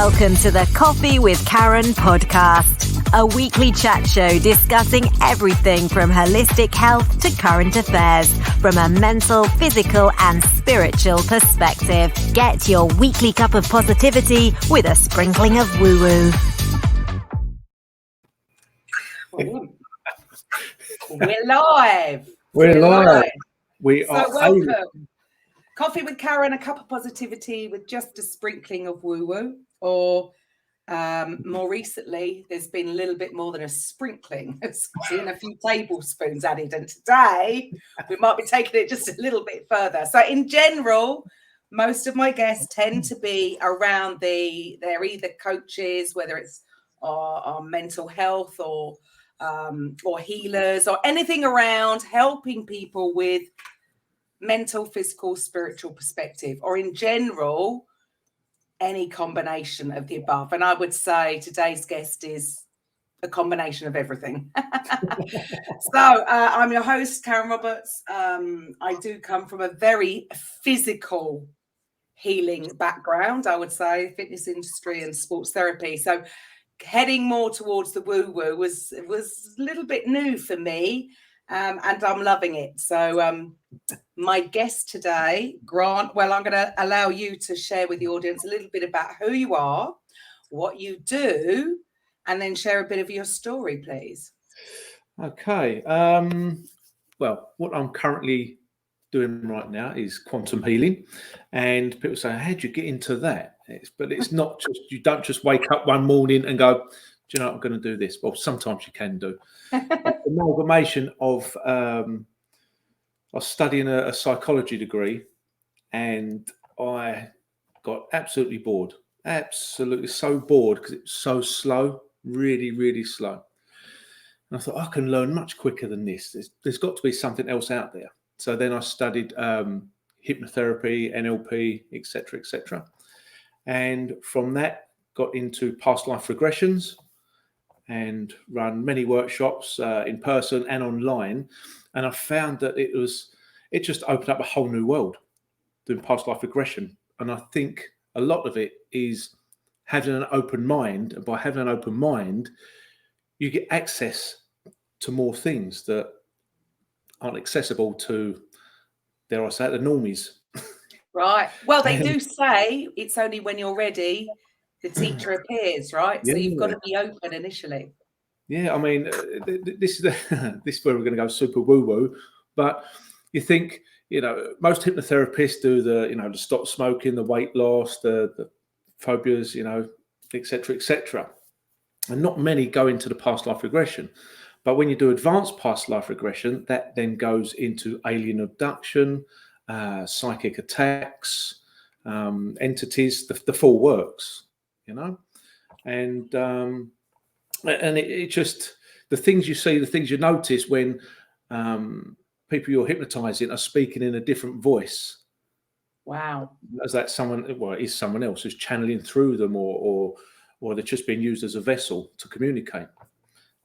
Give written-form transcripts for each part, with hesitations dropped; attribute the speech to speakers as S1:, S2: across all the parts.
S1: Welcome to the Coffee with Karen podcast, a weekly chat show discussing everything from holistic health to current affairs from a mental, physical and spiritual perspective. Get your weekly cup of positivity with a sprinkling of woo-woo.
S2: We're live.
S3: We're live. We are.
S2: Welcome. Coffee with Karen, a cup of positivity with just a sprinkling of woo-woo. Or more recently, there's been a little bit more than a sprinkling. It's been a few tablespoons added. And today, we might be taking it just a little bit further. So in general, most of my guests tend to be around they're either coaches, whether it's our mental health or healers or anything around helping people with mental, physical, spiritual perspective, or in general, any combination of the above. And I would say today's guest is a combination of everything. So I'm your host, Karen Roberts. I do come from a very physical healing background, I would say, fitness industry and sports therapy. So heading more towards the woo-woo was a little bit new for me, and I'm loving it. So my guest today, Grant, well, I'm going to allow you to share with the audience a little bit about who you are, what you do, and then share a bit of your story, please.
S3: Okay. Well, what I'm currently doing right now is quantum healing, and people say, "How'd you get into that?" But it's not just, you don't just wake up one morning and go, "Do you know what, I'm going to do this?" Well, sometimes you can do. It's an amalgamation of I was studying a psychology degree, and I got absolutely bored. Absolutely so bored because it was so slow, really, really slow. And I thought, I can learn much quicker than this. There's got to be something else out there. So then I studied hypnotherapy, NLP, etc., etc. And from that, got into past life regressions and run many workshops in person and online. And I found that it just opened up a whole new world, doing past life regression. And I think a lot of it is having an open mind. And by having an open mind, you get access to more things that aren't accessible to, dare I say it, the normies.
S2: Right. Well, they do say it's only when you're ready the teacher appears, right?
S3: Yeah.
S2: So you've got to be open initially.
S3: Yeah, I mean, this is where we're going to go super woo-woo. But you think, most hypnotherapists do the stop smoking, the weight loss, the phobias, et cetera, and not many go into the past life regression. But when you do advanced past life regression, that then goes into alien abduction, psychic attacks, entities, the full works, and it just, the things you see, the things you notice when people you're hypnotizing are speaking in a different voice.
S2: Wow.
S3: As that someone, well, it is someone else who's channeling through them, or they're just being used as a vessel to communicate.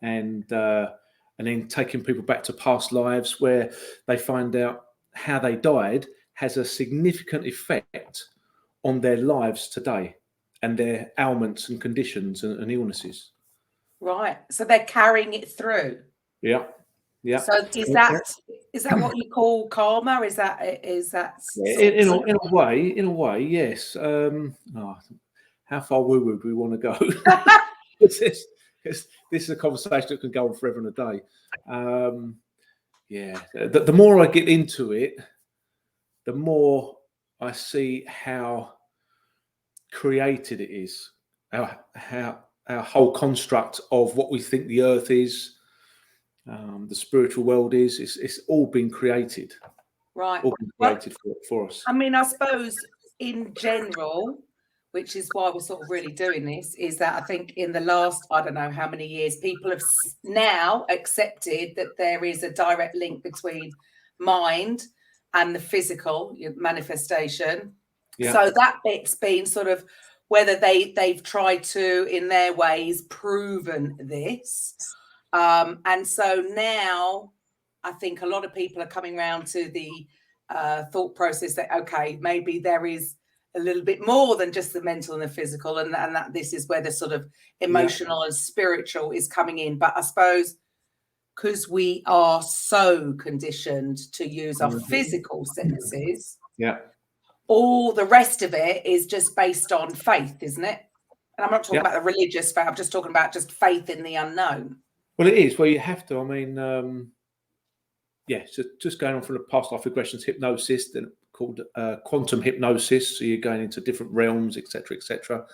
S3: And then taking people back to past lives where they find out how they died has a significant effect on their lives today and their ailments and conditions and illnesses.
S2: Right. So they're carrying it through.
S3: Yeah. Yeah.
S2: So is that what you call karma? Is that
S3: in a way, yes. How far woo-woo do we want to go? This is a conversation that can go on forever and a day. The more I get into it, the more I see how created it is, how our whole construct of what we think the earth is, the spiritual world is, it's all been created.
S2: Right.
S3: All been created for us.
S2: I mean, I suppose in general, which is why we're sort of really doing this, is that I think in the last, I don't know how many years, people have now accepted that there is a direct link between mind and the physical manifestation. Yeah. So that bit's been sort of, whether they've tried to, in their ways, proven this. And so now I think a lot of people are coming around to the thought process that, okay, maybe there is a little bit more than just the mental and the physical, and that this is where the sort of emotional and spiritual is coming in. But I suppose because we are so conditioned to use our physical senses, all the rest of it is just based on faith, isn't it? And I'm not talking about the religious faith, I'm just talking about just faith in the unknown.
S3: Well, it is. Well, you have to. I mean, so just going on from the past life regressions hypnosis, then called quantum hypnosis. So you're going into different realms, etc.,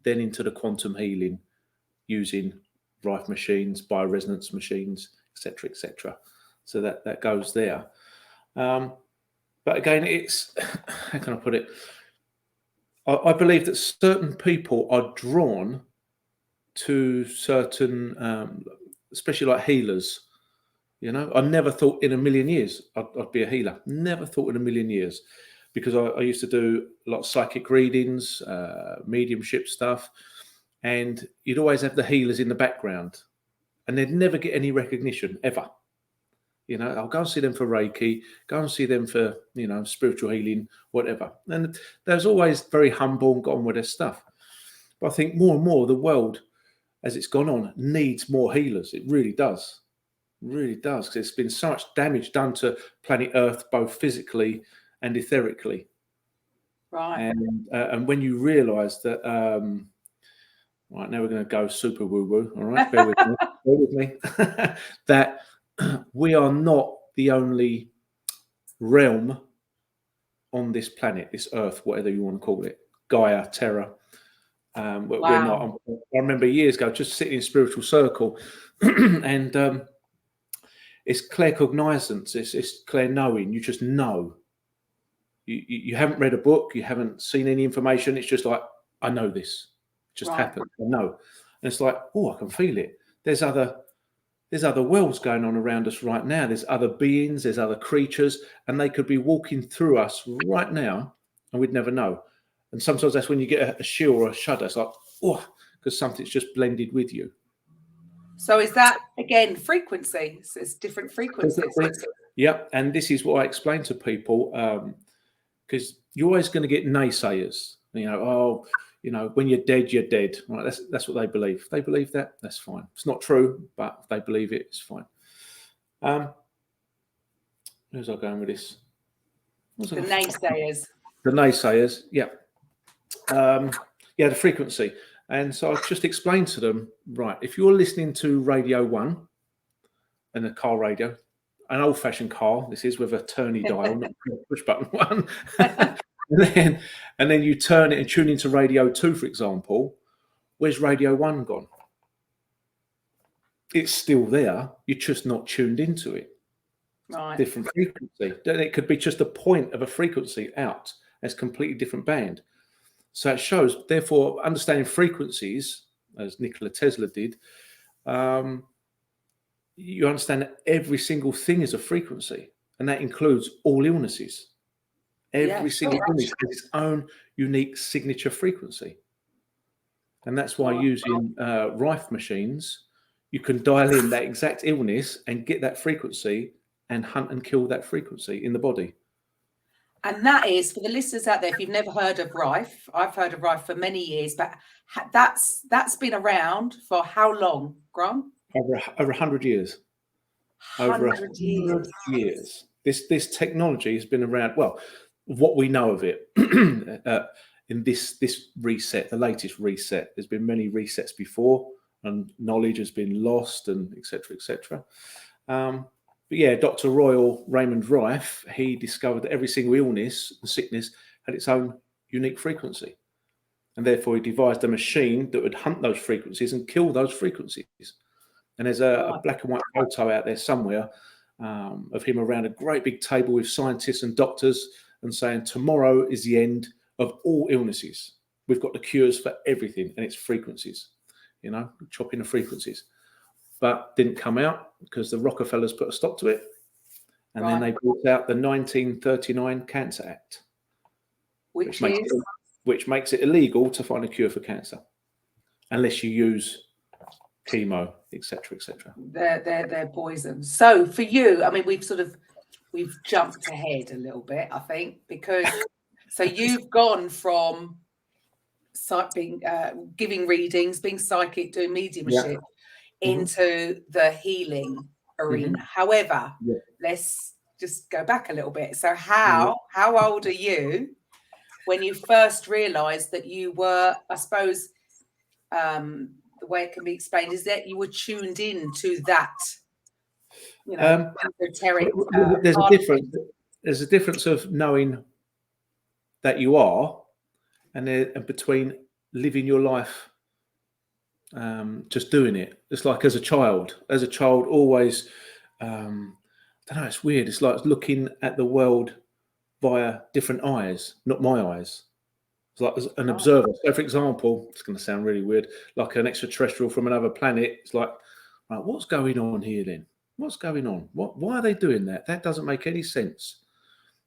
S3: then into the quantum healing using Rife machines, bioresonance machines, etc. So that goes there. But again, it's, how can I put it? I believe that certain people are drawn to certain, especially like healers. You know, I never thought in a million years I'd be a healer. Never thought in a million years, because I used to do a lot of psychic readings, mediumship stuff, and you'd always have the healers in the background, and they'd never get any recognition ever. You know, I'll go and see them for Reiki, go and see them for, you know, spiritual healing, whatever. And they was always very humble and got on with their stuff. But I think more and more the world, as it's gone on, needs more healers. It really does. Really does, because there's been so much damage done to planet Earth, both physically and etherically.
S2: Right.
S3: And when you realise that, right, now we're going to go super woo-woo, all right, bear with me, that we are not the only realm on this planet, this Earth, whatever you want to call it, Gaia, Terra. We're not. I remember years ago just sitting in a spiritual circle, and it's claircognizance, it's clear knowing. You just know. You haven't read a book, you haven't seen any information. It's just like, I know this. It just happened. I know. And it's like, oh, I can feel it. There's other worlds going on around us right now. There's other beings, there's other creatures, and they could be walking through us right now, and we'd never know. And sometimes that's when you get a chill or a shudder. It's like, oh, because something's just blended with you.
S2: So is that, again, frequency? So it's different frequencies.
S3: Yeah, and this is what I explain to people, because you're always going to get naysayers. You know, oh, you know, when you're dead, you're dead. Right? That's what they believe. If they believe that, that's fine. It's not true, but if they believe it, it's fine. Where's I going with this?
S2: The naysayers.
S3: The naysayers, yeah. The frequency. And so I just explained to them, right, if you're listening to Radio 1 and a car radio, an old-fashioned car, this is with a turny dial, not a push-button one, and then you turn it and tune into Radio 2, for example, where's Radio 1 gone? It's still there, you're just not tuned into it.
S2: Right.
S3: Different frequency. It could be just a point of a frequency out. It's a completely different band. So it shows, therefore, understanding frequencies, as Nikola Tesla did, you understand that every single thing is a frequency, and that includes all illnesses. Every single illness has its own unique signature frequency. And that's why using Rife machines, you can dial in that exact illness and get that frequency and hunt and kill that frequency in the body.
S2: And that is, for the listeners out there, if you've never heard of Rife, I've heard of Rife for many years, but that's been around for how long, Grant?
S3: Over 100 years.
S2: 100
S3: years. This technology has been around, well, what we know of it, in this reset, the latest reset. There's been many resets before, and knowledge has been lost, and etc. But yeah, Dr. Royal Raymond Rife, he discovered that every single illness and sickness had its own unique frequency. And therefore he devised a machine that would hunt those frequencies and kill those frequencies. And there's a black and white photo out there somewhere of him around a great big table with scientists and doctors and saying, tomorrow is the end of all illnesses. We've got the cures for everything, and it's frequencies, you know, chopping the frequencies. But didn't come out because the Rockefellers put a stop to it. And then they brought out the 1939 Cancer Act, which makes it illegal to find a cure for cancer unless you use chemo, etc.
S2: They're poison. So for you, I mean, we've jumped ahead a little bit, I think, because So you've gone from being giving readings, being psychic, doing mediumship, into the healing arena. However, let's just go back a little bit. So how old are you when you first realized that you were, I suppose, the way it can be explained is that you were tuned in to that, esoteric
S3: there's a difference. There's a difference of knowing that you are, and between living your life, just doing it. It's like as a child, always, I don't know, it's weird. It's like looking at the world via different eyes, not my eyes. It's like as an observer. So, for example, it's going to sound really weird, like an extraterrestrial from another planet. It's like, right, what's going on here then? What's going on? Why are they doing that? That doesn't make any sense.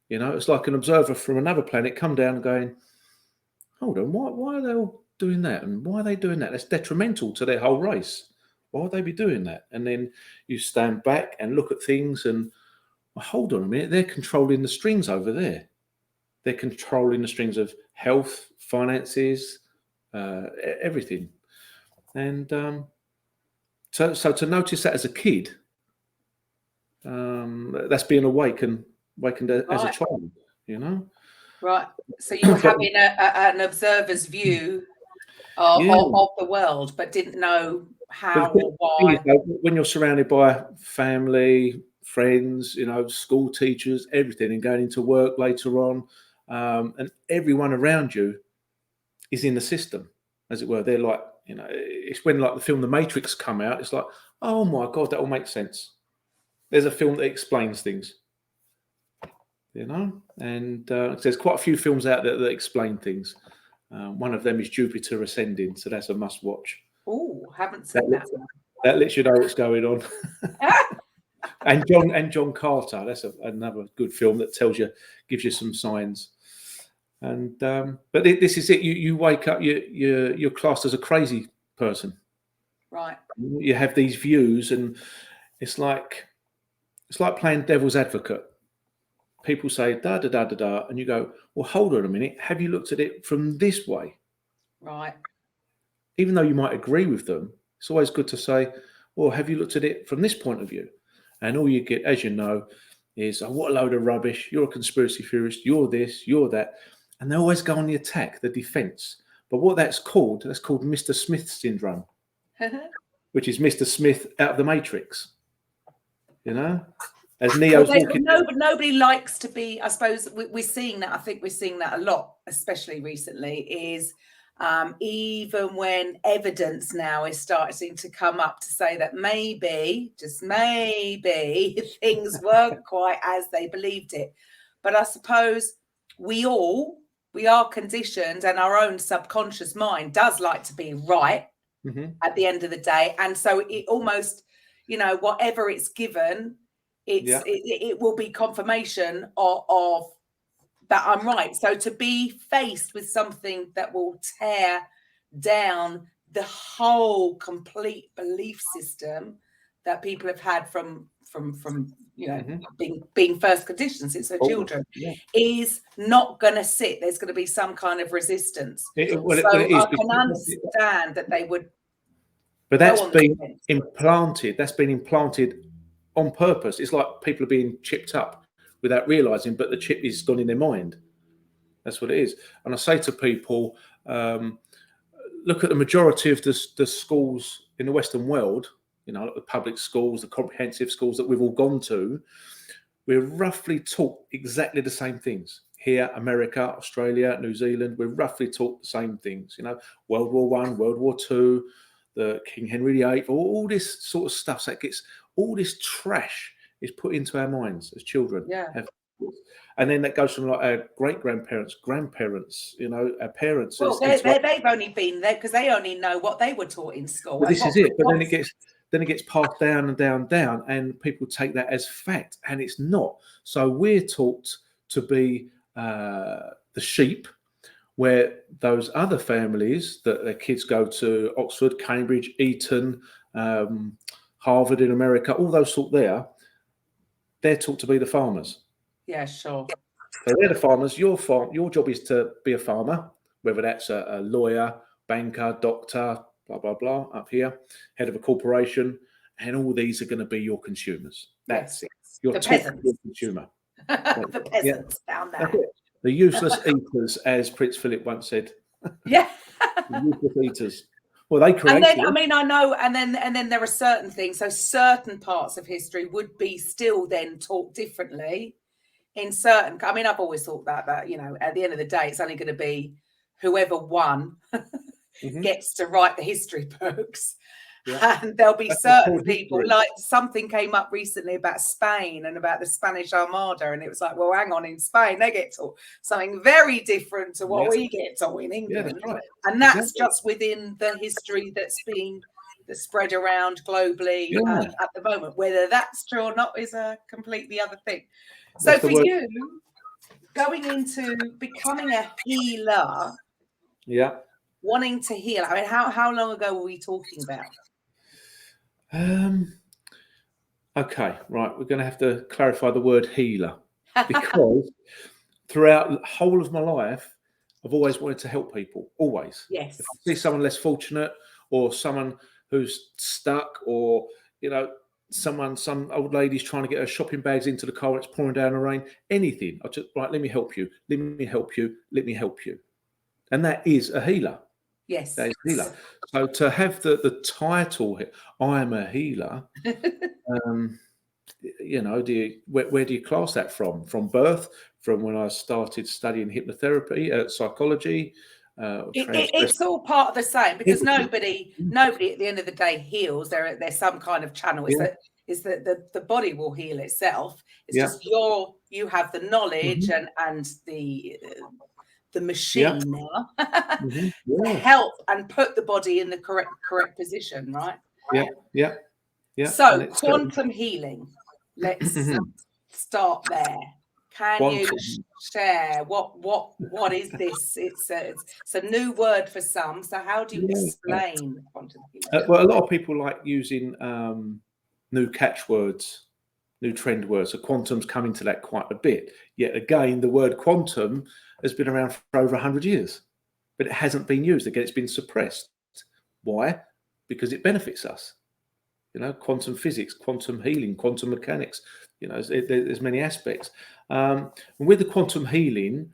S3: It's like an observer from another planet come down and going, hold on, why are they all doing that? And why are they doing that? That's detrimental to their whole race. Why would they be doing that? And then you stand back and look at things and, well, hold on a minute, they're controlling the strings over there. They're controlling the strings of health, finances, everything. And so to notice that as a kid, that's being awakened as a child,
S2: Right. So you were having an observer's view of the world, but didn't know how or why.
S3: When you're surrounded by family, friends, school teachers, everything, and going into work later on, and everyone around you is in the system, as it were. They're like, it's when like the film The Matrix come out, it's like, oh my God, that all makes sense. There's a film that explains things, and there's quite a few films out there that explain things. One of them is Jupiter Ascending, so that's a must watch.
S2: Oh, haven't seen that.
S3: That lets you know what's going on. And John Carter, that's another good film that gives you some signs. And but this is it. You wake up, you're classed as a crazy person,
S2: right?
S3: You have these views, and it's like playing devil's advocate. People say da da da da da, and you go, well, hold on a minute. Have you looked at it from this way?
S2: Right.
S3: Even though you might agree with them, it's always good to say, well, have you looked at it from this point of view? And all you get, as you know, is, oh, what a load of rubbish. You're a conspiracy theorist. You're this, you're that. And they always go on the attack, the defense. But what that's called Mr. Smith syndrome, which is Mr. Smith out of the Matrix. As Neo's walking.
S2: Nobody likes to be, I suppose we're seeing that. I think we're seeing that a lot, especially recently, is even when evidence now is starting to come up to say that maybe, just maybe, things weren't quite as they believed it. But I suppose we are conditioned, and our own subconscious mind does like to be right at the end of the day. And so it almost, whatever it's given, it will be confirmation of that I'm right. So to be faced with something that will tear down the whole complete belief system that people have had from being first conditioned since they're children is not going to sit. There's going to be some kind of resistance. I can understand that they would.
S3: But that's been implanted. That's been implanted on purpose. It's like people are being chipped up without realizing, but the chip is gone in their mind. That's what it is. And I say to people, look at the majority of the schools in the Western world, like the public schools, the comprehensive schools that we've all gone to, we're roughly taught exactly the same things. Here, America, Australia, New Zealand, we're roughly taught the same things. World War I, World War II, the King Henry VIII, all this sort of stuff. So it gets all this trash is put into our minds as children.
S2: Yeah.
S3: And then that goes from like our great-grandparents, grandparents, our parents.
S2: Well, they've only been there because they only know what they were taught in school.
S3: Well, this is it. But then it gets passed down and down and down, and people take that as fact, and it's not. So we're taught to be the sheep, where those other families that their kids go to, Oxford, Cambridge, Eton, Harvard in America, all those they're taught to be the farmers.
S2: Yeah, sure.
S3: So they're the farmers. Your job is to be a farmer, whether that's a lawyer, banker, doctor, blah, blah, blah, up here, head of a corporation, and all these are going to be your consumers. That's it. You're
S2: the
S3: talking
S2: peasants.
S3: to your consumer.
S2: The peasants down there.
S3: The useless eaters, as Prince Philip once said.
S2: Yeah.
S3: The useless eaters. Well, they created
S2: And then, I mean, I know, and then there are certain things. So certain parts of history would be still then taught differently in certain. I mean, I've always thought that you know, at the end of the day, it's only going to be whoever won gets to write the history books. Yeah. And there'll be certain people, like something came up recently about Spain and about the Spanish Armada. And it was like, well, hang on, in Spain, they get taught something very different to what we get taught in England.
S3: Yeah, that's right.
S2: And that's just within the history that's spread around globally at the moment. Whether that's true or not is a completely other thing. So for you, going into becoming a healer, wanting to heal, I mean, how long ago were we talking about?
S3: Okay, right. We're going to have to clarify the word healer, because throughout the whole of my life, I've always wanted to help people. Always.
S2: Yes.
S3: If I see someone less fortunate, or someone who's stuck, or some old lady's trying to get her shopping bags into the car and it's pouring down the rain, anything. I just, right, let me help you. Let me help you. Let me help you. And that is a healer.
S2: Yes.
S3: That is a healer. So to have the title, I am a healer, where do you class that from? From birth, from when I started studying hypnotherapy, psychology?
S2: It's all part of the same, because nobody at the end of the day heals. There's some kind of channel. Is that the body will heal itself. It's just you have the knowledge and the machine now to help and put the body in the correct position, right?
S3: Yeah.
S2: So quantum healing. Let's start there. Can you share what is this? It's a new word for some. So how do you explain quantum healing?
S3: Well, a lot of people like using new catchwords, new trend words. So quantum's come into that quite a bit. Yet again, the word quantum has been around for over 100 years, but it hasn't been used. Again, it's been suppressed. Why? Because it benefits us. Quantum physics, quantum healing, quantum mechanics. There's many aspects. With the quantum healing,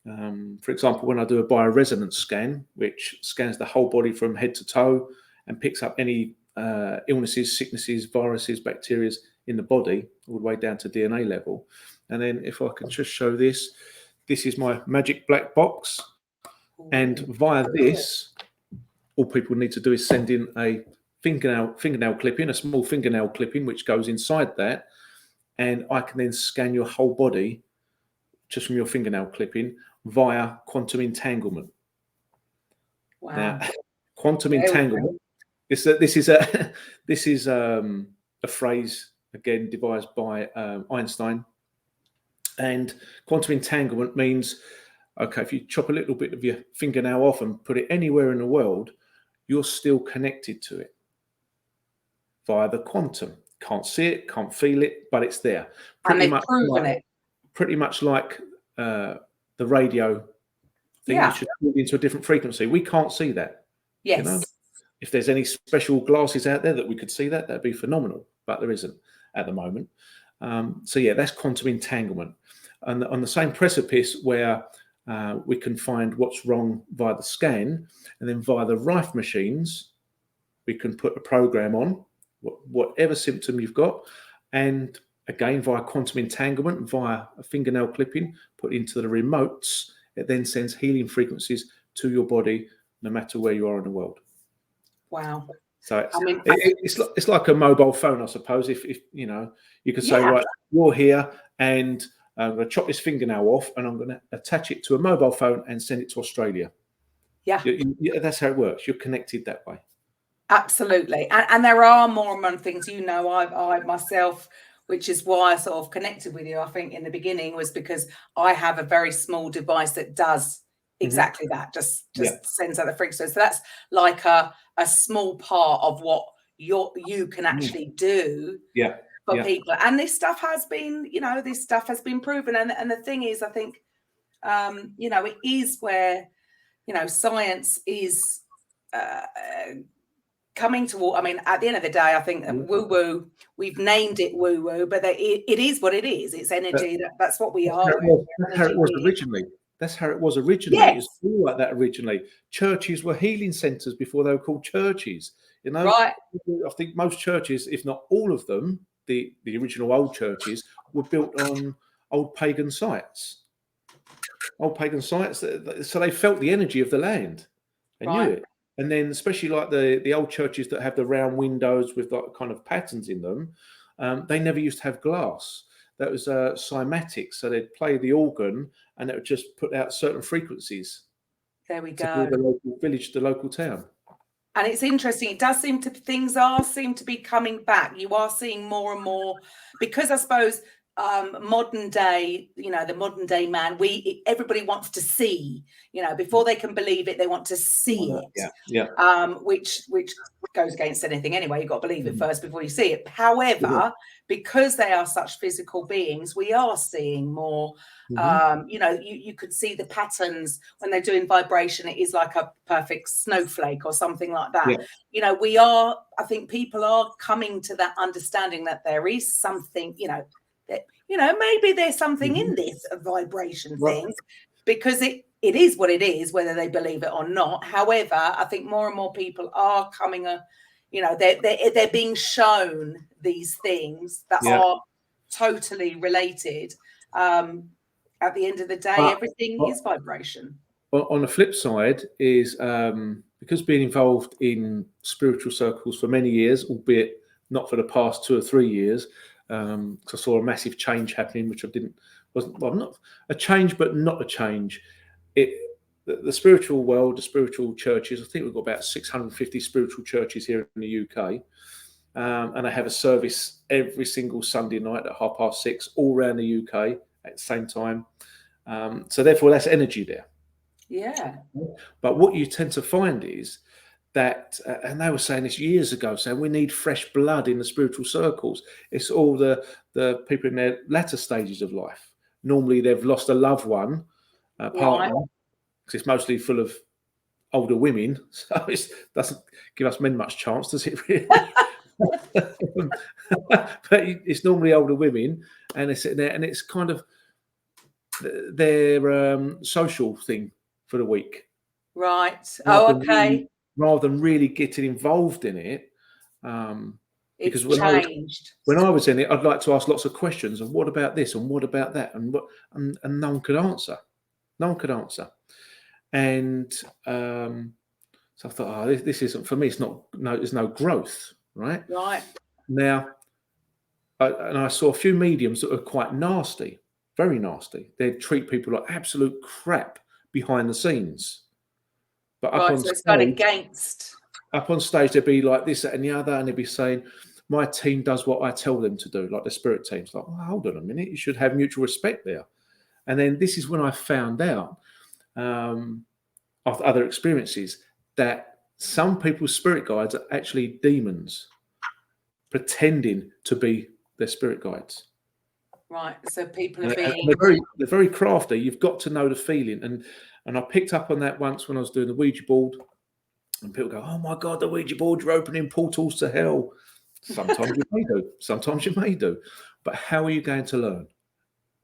S3: for example, when I do a bioresonance scan, which scans the whole body from head to toe and picks up any illnesses, sicknesses, viruses, bacteria in the body, all the way down to DNA level. And then if I can just show this is my magic black box. And via this, all people need to do is send in a fingernail clipping, a small fingernail clipping, which goes inside that. And I can then scan your whole body just from your fingernail clipping via quantum entanglement.
S2: Wow.
S3: Now, quantum entanglement. This is a phrase again devised by Einstein. And quantum entanglement means, okay, if you chop a little bit of your fingernail off and put it anywhere in the world, you're still connected to it via the quantum. Can't see it, can't feel it, but it's there.
S2: Pretty much
S3: like the radio thing. You should move into a different frequency. We can't see that.
S2: Yes.
S3: If there's any special glasses out there that we could see that'd be phenomenal, but there isn't at the moment. That's quantum entanglement. And on the same precipice where we can find what's wrong via the scan, and then via the Rife machines, we can put a program on whatever symptom you've got, and again via quantum entanglement, via a fingernail clipping put into the remotes, it then sends healing frequencies to your body no matter where you are in the world.
S2: Wow.
S3: So it's like a mobile phone, I suppose. If you could say, right, you're here, and I'm going to chop this fingernail off, and I'm going to attach it to a mobile phone and send it to Australia. Yeah, that's how it works. You're connected that way.
S2: Absolutely. And there are more and more things, I myself, which is why I sort of connected with you, I think, in the beginning, was because I have a very small device that does exactly that, just sends out the frequency. So that's like a small part of what you can actually do for people. And this stuff has been, proven. And the thing is, I think, it is where, science is coming toward. I mean, at the end of the day, I think that woo-woo, we've named it woo-woo, but it is what it is. It's energy. That's what we are.
S3: That's how it was originally. That's how it was originally.
S2: Yes.
S3: It was all like that originally. Churches were healing centres before they were called churches.
S2: Right.
S3: I think most churches, if not all of them, the original old churches, were built on old pagan sites. So they felt the energy of the land and knew it. And then especially like the old churches that have the round windows with like kind of patterns in them, they never used to have glass. That was cymatic. So they'd play the organ and it would just put out certain frequencies.
S2: There we go.
S3: To the local village, the local town.
S2: And it's interesting. It does seem things seem to be coming back. You are seeing more and more, because I suppose modern day, the modern day man, everybody wants to see, before they can believe it, they want to see it. Which goes against anything anyway. You've got to believe it first before you see it. However, because they are such physical beings, we are seeing more. You could see the patterns when they're doing vibration. It is like a perfect snowflake or something like that. I think people are coming to that understanding that there is something, maybe there's something in this vibration thing, because it is what it is, whether they believe it or not. However, I think more and more people are coming, they're being shown these things that are totally related. At the end of the day, everything is vibration.
S3: On the flip side is because being involved in spiritual circles for many years, albeit not for the past 2 or 3 years, because I saw a massive change happening, which not a change, but not a change. The spiritual world, the spiritual churches, I think we've got about 650 spiritual churches here in the UK. And they have a service every single Sunday night at 6:30, all around the UK at the same time. So therefore, that's energy there.
S2: Yeah.
S3: But what you tend to find is that, and they were saying this years ago, saying we need fresh blood in the spiritual circles. It's all the people in their latter stages of life. Normally, they've lost a loved one, partner, because it's mostly full of older women. So it doesn't give us men much chance, does it really? But it's normally older women, and they're sitting there, and it's kind of their social thing for the week.
S2: Right.
S3: Rather than really getting involved in it.
S2: Because
S3: when I was in it, I'd like to ask lots of questions. And what about this? And what about that? And no one could answer. And so I thought, this isn't for me. There's no growth, right?
S2: Right.
S3: Now, I saw a few mediums that were quite nasty, very nasty. They'd treat people like absolute crap behind the scenes. But up on stage, they'd be like this, that, and the other, and they'd be saying, my team does what I tell them to do, like the spirit team's like, well, hold on a minute, you should have mutual respect there. And then this is when I found out, after other experiences, that some people's spirit guides are actually demons pretending to be their spirit guides.
S2: Right. So people are being...
S3: They're very crafty. You've got to know the feeling. And I picked up on that once when I was doing the Ouija board, and people go, oh my God, the Ouija board, you're opening portals to hell. Sometimes you may do. But how are you going to learn?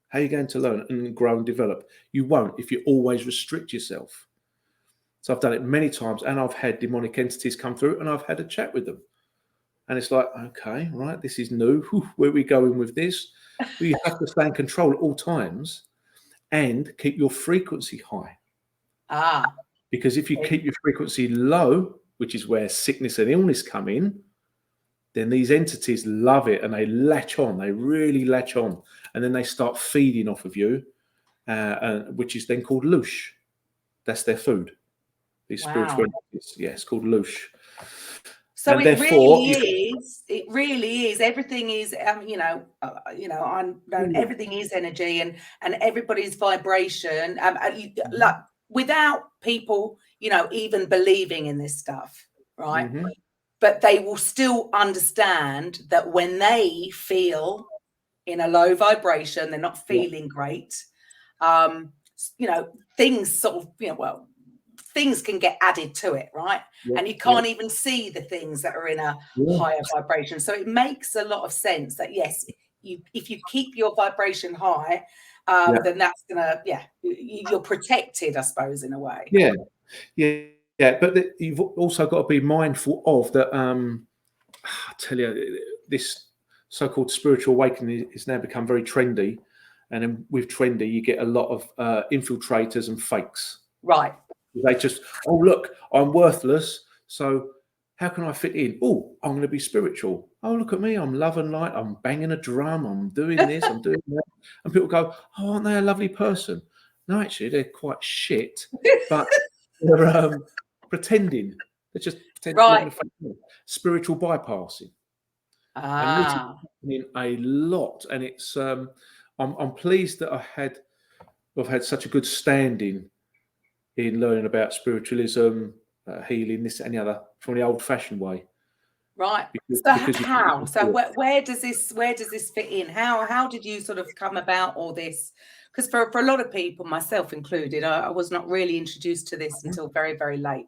S3: How are you going to learn and grow and develop? You won't if you always restrict yourself. So I've done it many times, and I've had demonic entities come through, and I've had a chat with them. And it's like, okay, right, this is new. Where are we going with this? Well, you have to stay in control at all times and keep your frequency high. Because if you keep your frequency low, which is where sickness and illness come in, then these entities love it and they latch on. They really latch on. And then they start feeding off of you, which is then called loosh. That's their food. These spiritual entities. Yeah, it's called loosh.
S2: So and it really is. Everything is, everything is energy and everybody's vibration. Without people, even believing in this stuff, right? Mm-hmm. but they will still understand that when they feel in a low vibration, they're not feeling great. Things sort of, things can get added to it, right? And you can't even see the things that are in a higher vibration. So it makes a lot of sense that, yes, if you keep your vibration high, then that's gonna, you're protected, I suppose, in a way.
S3: But you've also got to be mindful of that. I tell you, this so-called spiritual awakening is now become very trendy, and then with trendy, you get a lot of infiltrators and fakes.
S2: Right.
S3: They just, oh look, I'm worthless, so how can I fit in? Oh, I'm going to be spiritual. Oh, look at me, I'm love and light. I'm banging a drum. I'm doing this. I'm doing that. And people go, oh, aren't they a lovely person? No, actually, they're quite shit, but they're pretending. They're just pretending.
S2: Right.
S3: Spiritual bypassing. And this is happening a lot. And it's I'm pleased that I've had such a good standing in learning about spiritualism, healing, this and the other, from the old-fashioned way.
S2: Right. Where does this fit in? How did you sort of come about all this? Because for a lot of people, myself included, I was not really introduced to this until very, very late.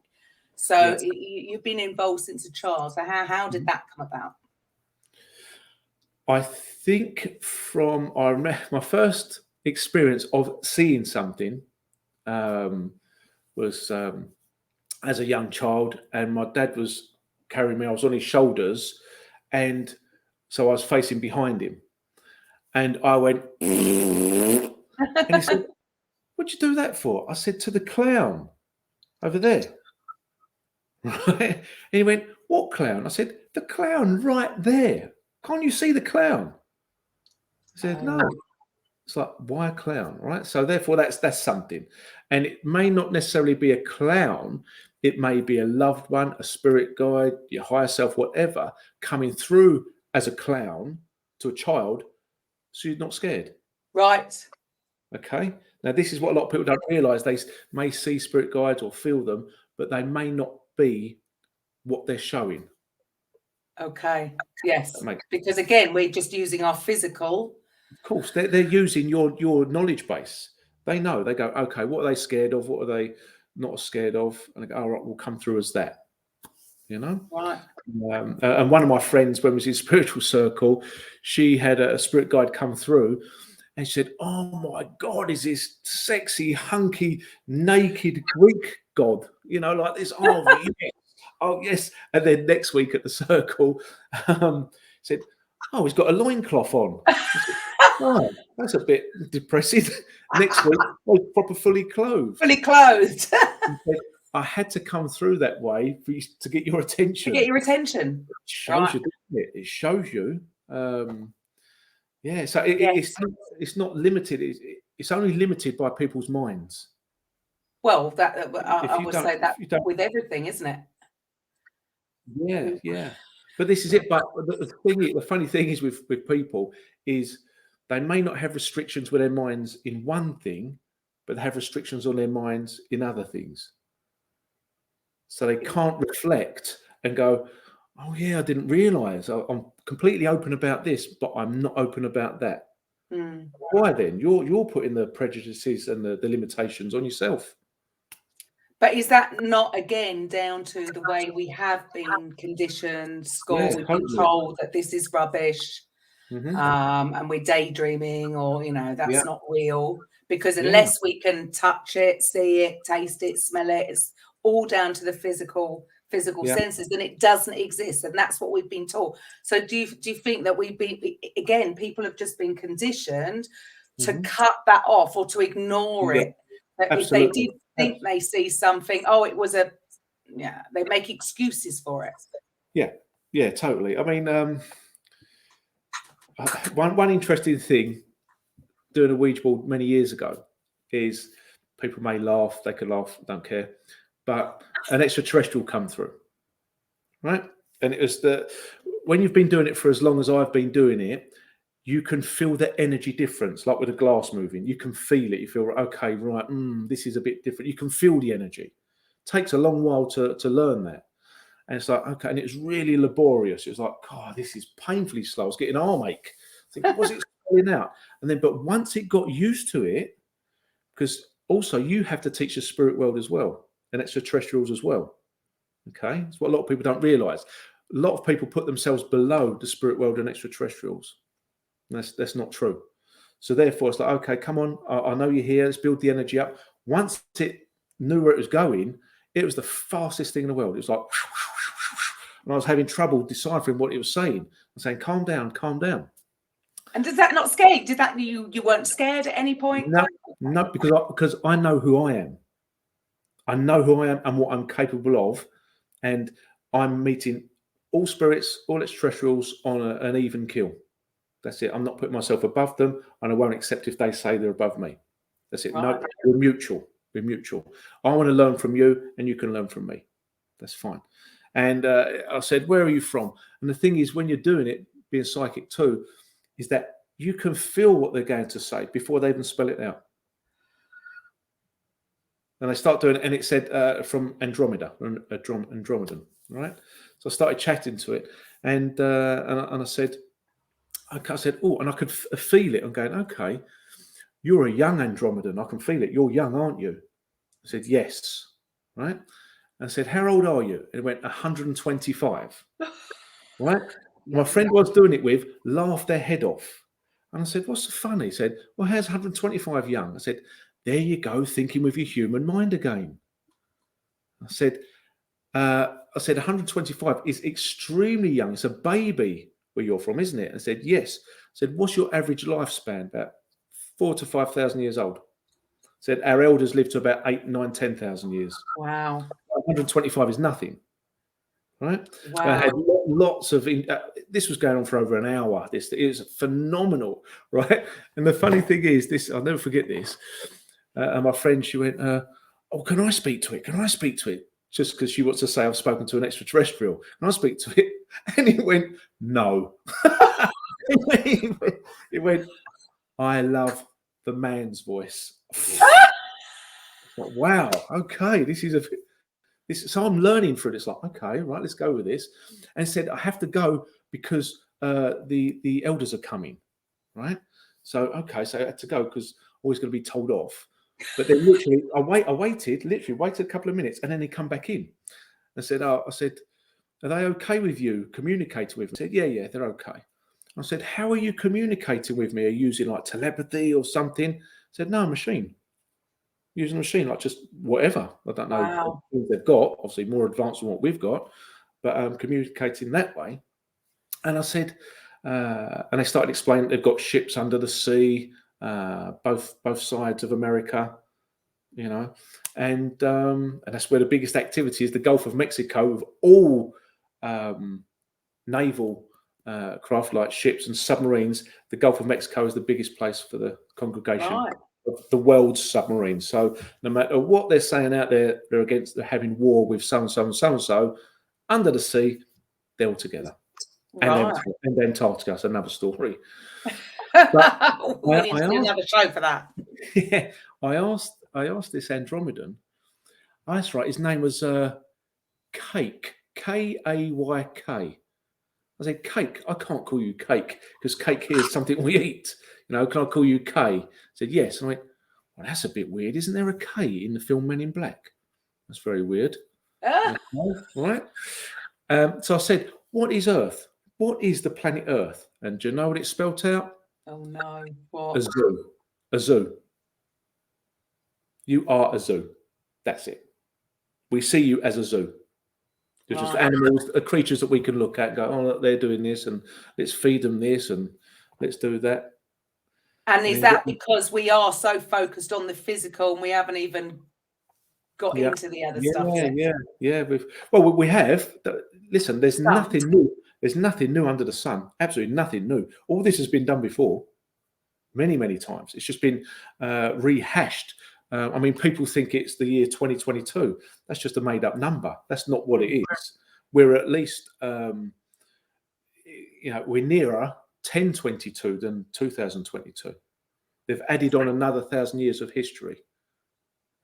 S2: So you've been involved since a child. So how did that come about?
S3: I think I remember my first experience of seeing something was as a young child, and my dad was carrying me. I was on his shoulders, and so I was facing behind him, and I went, and he said, "What'd you do that for?" I said, "To the clown over there." Right? And he went, "What clown?" I said, "The clown right there. Can't you see the clown?" He said, "No." It's like, why a clown, right? So therefore, that's something. And it may not necessarily be a clown. It may be a loved one, a spirit guide, your higher self, whatever, coming through as a clown to a child, so you're not scared.
S2: Right.
S3: Okay. Now, this is what a lot of people don't realise. They may see spirit guides or feel them, but they may not be what they're showing.
S2: Okay. Yes. Because again, we're just using our physical.
S3: Of course, they're using your knowledge base. They know. They go, okay, what are they scared of? What are they not scared of? And they go, all right, we'll come through as that. You know?
S2: Right.
S3: And one of my friends, when we was in spiritual circle, she had a spirit guide come through, and she said, "Oh my God, is this sexy, hunky, naked Greek god? You know, like this? Oh yes, oh yes." And then next week at the circle, said, "Oh, he's got a loincloth on." Said, "Oh, that's a bit depressing." Next week, he's proper fully clothed.
S2: Fully clothed.
S3: I had to come through that way for you to get your attention.
S2: To get your attention.
S3: It shows you, doesn't it? It shows you. So it's not limited. It's only limited by people's minds.
S2: Well, I would say that with everything, isn't it?
S3: Yeah. But this is it. But the funny thing is with people is they may not have restrictions with their minds in one thing, but they have restrictions on their minds in other things. So they can't reflect and go, "Oh yeah, I didn't realise. I'm completely open about this, but I'm not open about that." Why then? You're putting the prejudices and the limitations on yourself.
S2: But is that not again down to the way we have been conditioned, school? We've been told that this is rubbish, and we're daydreaming, or that's not real. Because unless we can touch it, see it, taste it, smell it, it's all down to the physical senses, then it doesn't exist, and that's what we've been taught. So do you think that people have just been conditioned to cut that off or to ignore it? If they did think they see something, it was they make excuses for it.
S3: Yeah, totally. I mean, one interesting thing doing a Ouija board many years ago is people may laugh, they could laugh, don't care, but an extraterrestrial come through, right? And it was when you've been doing it for as long as I've been doing it, you can feel the energy difference, like with a glass moving. You can feel it. You feel, okay, right, this is a bit different. You can feel the energy. It takes a long while to learn that. And it's like, okay, and it was really laborious. It was like, God, this is painfully slow. I was getting armache. Thinking, was it spelling out? And then, but once it got used to it, because also you have to teach the spirit world as well, and extraterrestrials as well. Okay, that's what a lot of people don't realize. A lot of people put themselves below the spirit world and extraterrestrials. And that's not true. So therefore, it's like, okay, come on, I know you're here. Let's build the energy up. Once it knew where it was going, it was the fastest thing in the world. It was like, and I was having trouble deciphering what it was saying. I'm saying, calm down, calm down.
S2: And does that not scare you? Did that you weren't scared at any point?
S3: No, because I know who I am. I know who I am and what I'm capable of, and I'm meeting all spirits, all extraterrestrials on an even keel. That's it. I'm not putting myself above them, and I won't accept if they say they're above me. That's it.
S2: Right.
S3: No, we're mutual. We're mutual. I want to learn from you, and you can learn from me. That's fine. And I said, where are you from? And the thing is, when you're doing it, being psychic too, is that you can feel what they're going to say before they even spell it out. And I start doing it, and it said from Andromeda, Andromedan, right? So I started chatting to it, and I said, okay, I said, oh, and I could feel it. I'm going, okay, you're a young Andromedan. I can feel it. You're young, aren't you? I said, yes, right? I said, how old are you? And it went 125, right? My friend was doing it with laughed their head off. And I said, what's so funny? He said, well, how's 125 young? I said, there you go, thinking with your human mind again. I said 125 is extremely young. It's a baby where you're from, isn't it? I said, yes. I said, what's your average lifespan? About 4,000 to 5,000 years old. I said, our elders live to about 8, 9, 10,000 years.
S2: Wow.
S3: 125 is nothing, right?
S2: Wow.
S3: I had lots of, this was going on for over an hour. It was phenomenal, right? And the funny thing is, this, I'll never forget this. And my friend, she went, oh, can I speak to it? Can I speak to it? Just because she wants to say I've spoken to an extraterrestrial. Can I speak to it? And he went, no. It went, I love the man's voice. Like, wow, okay, so I'm learning through this. Like, okay, right, let's go with this. And said I have to go because the elders are coming, right? So okay, so I had to go because I'm always going to be told off. But then literally, I waited a couple of minutes, and then they come back in. I said, are they okay with you communicating with them? I said, yeah, they're okay. I said, how are you communicating with me? Are you using like telepathy or something? I said, no, machine. Using a machine, like just whatever. I don't know
S2: Wow.
S3: what they've got, obviously more advanced than what we've got, but communicating that way. And I said, and they started explaining they've got ships under the sea, both sides of America, you know, and that's where the biggest activity is, the Gulf of Mexico, with all naval craft like ships and submarines. The Gulf of Mexico is the biggest place for the congregation.
S2: Right.
S3: Of the world's submarines. So no matter what they're saying out there, they're having war with so and so and so and so. Under the sea, they're all together.
S2: Right.
S3: And Antarctica, that's another story.
S2: We need to do another show for that.
S3: Yeah, I asked this Andromedan. That's right. His name was Cake, Kayk. I said, Cake. I can't call you Cake because cake here is something we eat. You know, can I call you K? I said, yes. And I went, well, that's a bit weird. Isn't there a K in the film Men in Black? That's very weird. Right. So I said, what is Earth? What is the planet Earth? And do you know what it's spelt out?
S2: Oh, no. What?
S3: A zoo. A zoo. You are a zoo. That's it. We see you as a zoo. There's just animals, creatures that we can look at and go, oh, look, they're doing this, and let's feed them this, and let's do that.
S2: And is that because we are so focused on the physical and we haven't even got into the other stuff yet?
S3: Yeah. We have. Listen, there's nothing new. There's nothing new under the sun. Absolutely nothing new. All this has been done before many, many times. It's just been rehashed. I mean, people think it's the year 2022. That's just a made-up number. That's not what it is. We're at least, we're nearer 1022 than 2022. They've added on another 1,000 years of history.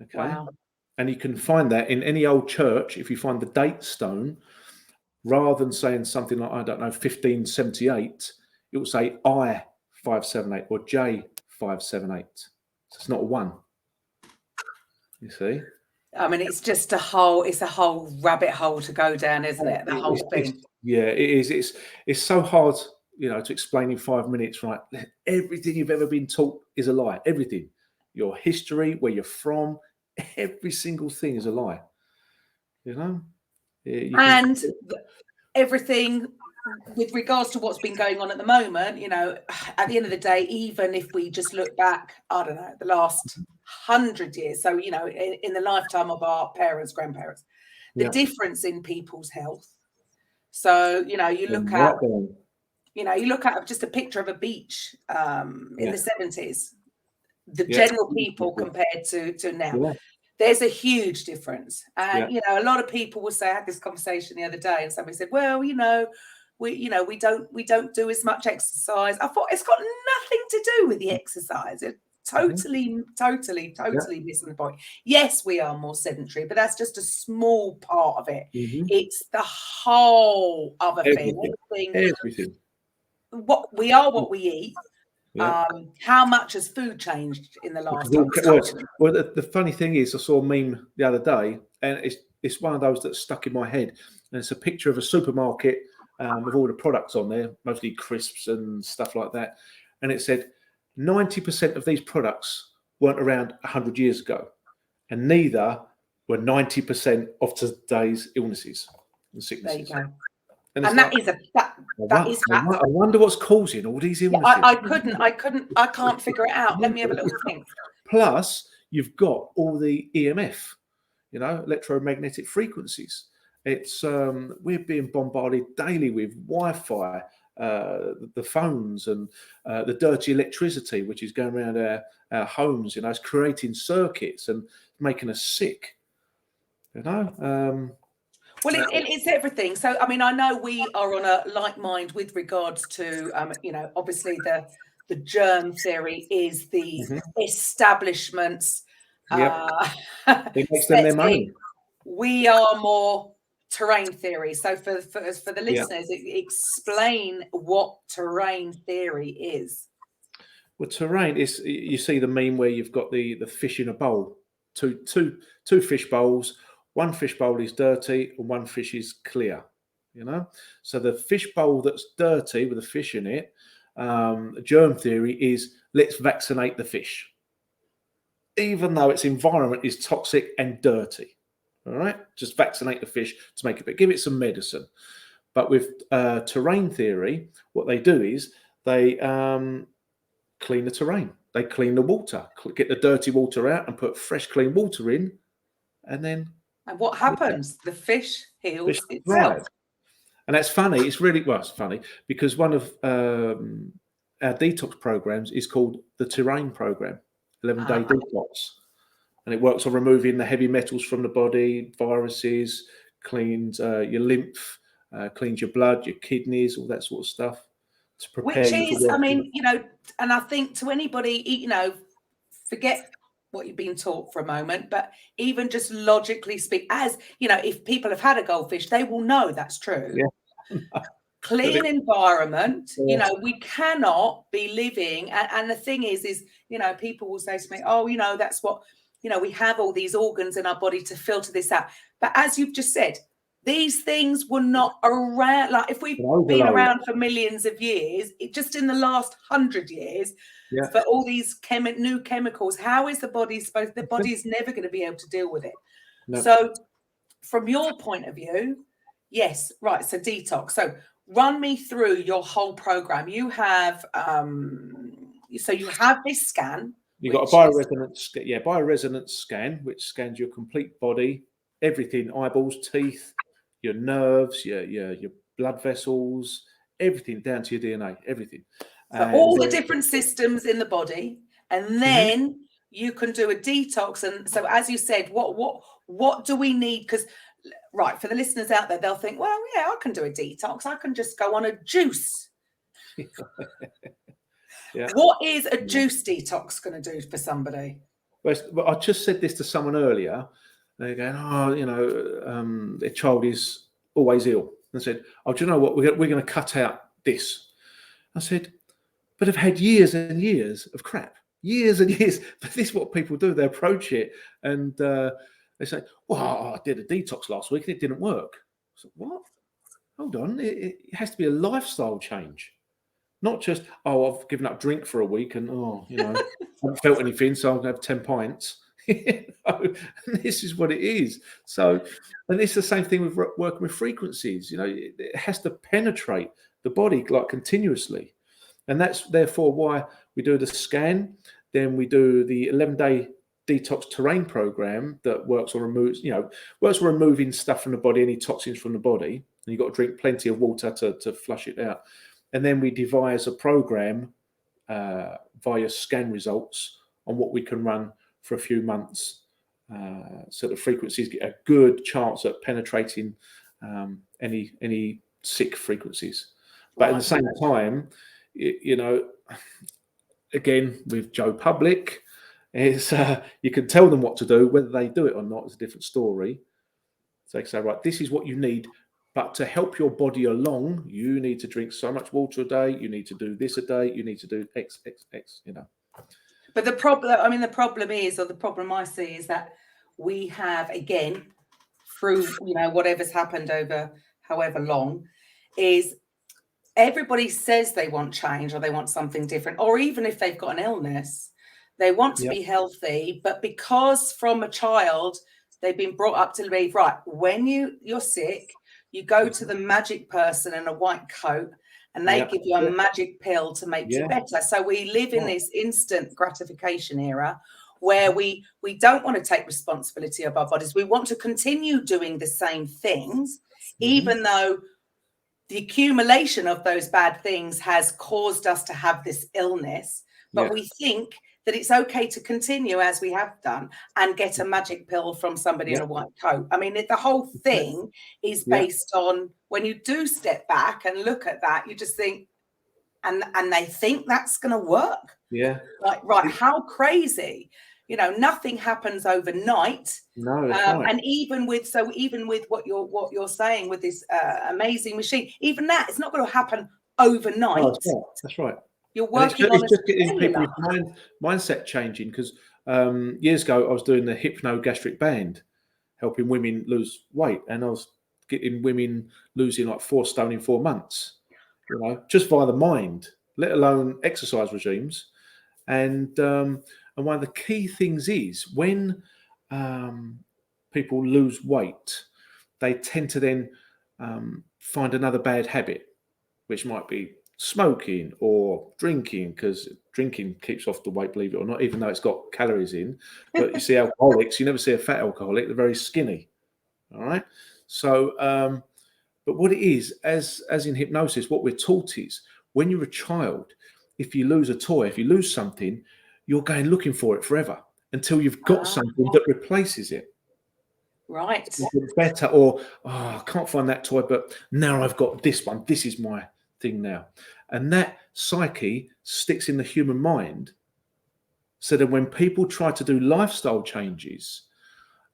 S3: Okay.
S2: Wow.
S3: And you can find that in any old church. If you find the date stone, rather than saying something like, I don't know, 1578, it will say I578 or J578. So it's not a 1. You see?
S2: I mean, it's just a whole rabbit hole to go down, isn't it? The whole thing.
S3: It is. It's so hard, to explain in 5 minutes, right? Everything you've ever been taught is a lie. Everything. Your history, where you're from, every single thing is a lie.
S2: And everything with regards to what's been going on at the moment, at the end of the day, even if we just look back, I don't know, the last 100 years, so in the lifetime of our parents, grandparents, the difference in people's health. So you look at you look at just a picture of a beach in the 70s, the general people compared to now. There's a huge difference. And a lot of people will say, I had this conversation the other day, and somebody said, well, we don't do as much exercise. I thought, it's got nothing to do with the exercise. It totally missing the point. Yes, we are more sedentary, but that's just a small part of it. It's the whole other thing. Everything. What we are, what we eat. How much has food changed in the last time?
S3: Well, the funny thing is, I saw a meme the other day, and it's one of those that's stuck in my head. And it's a picture of a supermarket with all the products on there, mostly crisps and stuff like that. And it said 90% of these products weren't around 100 years ago, and neither were 90% of today's illnesses and sicknesses.
S2: There you go. And that is fact.
S3: I wonder what's causing all these illnesses.
S2: I can't figure it out. Let me have a little think.
S3: Plus, you've got all the EMF, electromagnetic frequencies. It's we're being bombarded daily with Wi-Fi, the phones, and the dirty electricity, which is going around our homes. It's creating circuits and making us sick.
S2: Well, it's everything. So, I mean, I know we are on a like mind with regards to, obviously the germ theory is the establishments.
S3: It makes them their money.
S2: We are more terrain theory. So for the listeners, explain what terrain theory is.
S3: Well, terrain is, you see the meme where you've got the fish in a bowl, two fish bowls. One fish bowl is dirty and one fish is clear, So the fish bowl that's dirty with a fish in it, germ theory is let's vaccinate the fish, even though its environment is toxic and dirty. All right, just vaccinate the fish to make it better, give it some medicine. But with terrain theory, what they do is they clean the terrain. They clean the water, get the dirty water out and put fresh, clean water in, and then.
S2: And what happens? The fish heals itself.
S3: Right. And that's funny. It's funny because one of our detox programs is called the Terrain program, 11-day detox. And it works on removing the heavy metals from the body, viruses, cleans your lymph, cleans your blood, your kidneys, all that sort of stuff. To prepare
S2: Which is, I mean, and I think to anybody, forget what you've been taught for a moment, but even just logically speak, as if people have had a goldfish, they will know that's true. Clean environment, we cannot be living, and the thing is people will say to me, oh, that's what we have all these organs in our body to filter this out. But as you've just said, these things were not around. Like if we've been around for millions of years, just in the last 100 years, for all these new chemicals, how is the body supposed? The body is never going to be able to deal with it. No. So, from your point of view, yes, right. So detox. So run me through your whole program. You have, you have this scan.
S3: You've got a bioresonance scan, which scans your complete body, everything: eyeballs, teeth, your nerves, your blood vessels, everything down to your DNA, everything.
S2: So all the different systems in the body, and then you can do a detox. And so, as you said, what do we need? Because, right, for the listeners out there, they'll think, well, yeah, I can do a detox. I can just go on a juice. What is a juice detox going to do for somebody?
S3: Well, I just said this to someone earlier. They're going, their child is always ill. and said, "Oh, do you know what? We're going to cut out this." I said, "But I've had years and years of crap, years and years." But this is what people do. They approach it and they say, "Well, I did a detox last week and it didn't work." I said, "What? Hold on. It has to be a lifestyle change. Not just, oh, I've given up drink for a week and, I haven't felt anything, so I'm going to have 10 pints. This is what it is. So, and it's the same thing with working with frequencies. It has to penetrate the body like continuously. And that's therefore why we do the scan. Then we do the 11-day detox terrain program that works on removing stuff from the body, any toxins from the body. And you've got to drink plenty of water to flush it out. And then we devise a program via scan results on what we can run for a few months, so the frequencies get a good chance at penetrating any sick frequencies. But at the same time, again with Joe Public, is you can tell them what to do. Whether they do it or not is a different story. So they say, right, this is what you need. But to help your body along, you need to drink so much water a day. You need to do this a day. You need to do X.
S2: But the problem is, or the problem I see is that we have, again, through, whatever's happened over however long, is everybody says they want change or they want something different, or even if they've got an illness, they want to be healthy. But because from a child, they've been brought up to believe, right, when you're sick, you go to the magic person in a white coat and they give you a magic pill to make you better. So we live in this instant gratification era where we don't want to take responsibility of our bodies. We want to continue doing the same things, even though the accumulation of those bad things has caused us to have this illness. But we think that it's okay to continue as we have done and get a magic pill from somebody in a white coat. I mean, the whole thing is based on, when you do step back and look at that, you just think, and they think that's going to work. Yeah. Like, right, how crazy. Nothing happens overnight.
S3: No, that's right.
S2: And even with what you're saying with this amazing machine, even that, it's not going to happen overnight.
S3: Oh, that's right.
S2: You're working on
S3: just getting people's mindset changing, because years ago I was doing the Hypno Gastric band, helping women lose weight, and I was getting women losing like 4 stone in 4 months, just via the mind, let alone exercise regimes. And one of the key things is when people lose weight, they tend to then find another bad habit, which might be smoking or drinking, because drinking keeps off the weight, believe it or not, even though it's got calories in. But you see alcoholics, you never see a fat alcoholic, they're very skinny. All right. So but what it is, as in hypnosis, what we're taught is, when you're a child, if you lose a toy, if you lose something, you're going looking for it forever until you've got something that replaces it.
S2: Right.
S3: Better, or I can't find that toy, but now I've got this one. This is my thing now. And that psyche sticks in the human mind, so that when people try to do lifestyle changes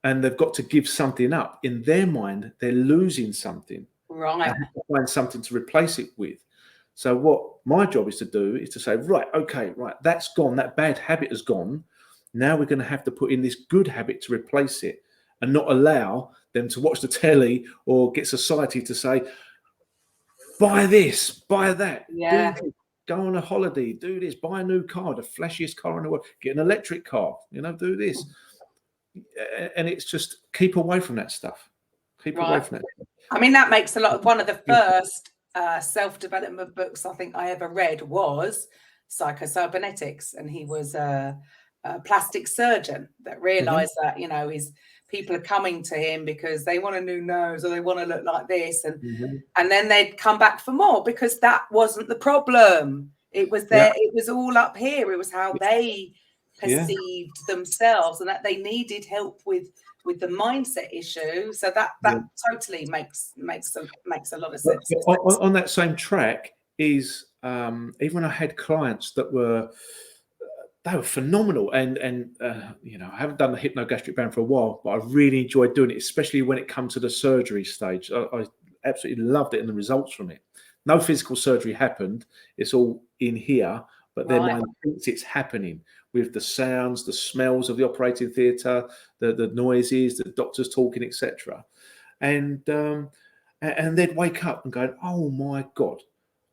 S3: and they've got to give something up, in their mind they're losing something.
S2: Right.
S3: They have to find something to replace it with. So what my job is to do is to say, right, that's gone, that bad habit has gone. Now we're going to have to put in this good habit to replace it, and not allow them to watch the telly or get society to say, buy this, buy that, go on a holiday, do this, buy a new car, the flashiest car in the world, get an electric car, do this. And it's just keep away from that stuff. Keep away from that.
S2: I mean, that makes a lot of, one of the first self-development books I think I ever read was Psycho-Cybernetics, and he was a plastic surgeon that realized that, his people are coming to him because they want a new nose or they want to look like this, and then they'd come back for more, because that wasn't the problem. It was it was all up here. It was how they perceived themselves, and that they needed help with the mindset issue. So that totally makes a lot of sense.
S3: On that same track is even when I had clients that were phenomenal, and I haven't done the Hypno Gastric band for a while, but I really enjoyed doing it, especially when it comes to the surgery stage. absolutely loved it and the results from it. No physical surgery happened. It's all in here, but their mind thinks it's happening with the sounds, the smells of the operating theatre, the noises, the doctors talking, etc. And they'd wake up and go, oh my God,